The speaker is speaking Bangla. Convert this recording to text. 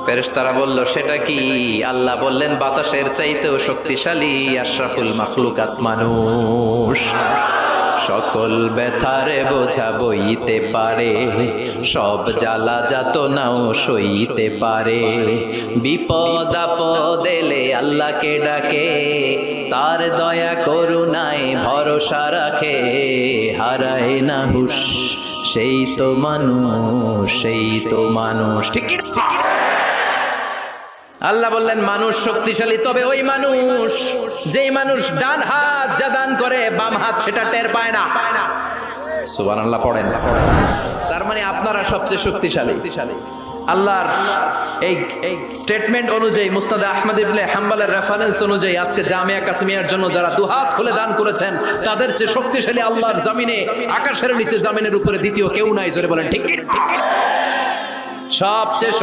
ফেরেশতারা বলল সেটা কি? আল্লাহ বললেন বাতাসের চাইতেও শক্তিশালী আশরাফুল মাখলুকাত মানুষ। সকল ব্যথারে বোঝা বইতে পারে, সব জ্বালা যাতনাও সইতে পারে। বিপদ আপদ এলে আল্লাহকে ডাকে, তার দয়া করুণায় ভরসা রাখে। হারায় না হুশ, সেই তো মানুষ, সেই তো মানুষ। ঠিক কি? আল্লাহ বললেন মানুষ শক্তিশালী, তবে ওই মানুষ যেই মানুষ ডান হাত যা দান করে বাম হাত সেটা টের পায় না। সুবহানাল্লাহ পড়েন। তার মানে আপনারা সবচেয়ে শক্তিশালী। আল্লাহর এই স্টেটমেন্ট অনুযায়ী মুসনাদে আহমদ ইবনে হাম্বলের রেফারেন্স অনুযায়ী আজকে জামিয়া কাসিমিয়ার জন্য যারা দুহাত খুলে দান করেছেন তাদের চেয়ে শক্তিশালী আল্লাহর জমিনে, আকাশের নিচে জমিনের উপরে দ্বিতীয় কেউ নাই। জোরে বলেন ঠিক কি? সবচেয়ে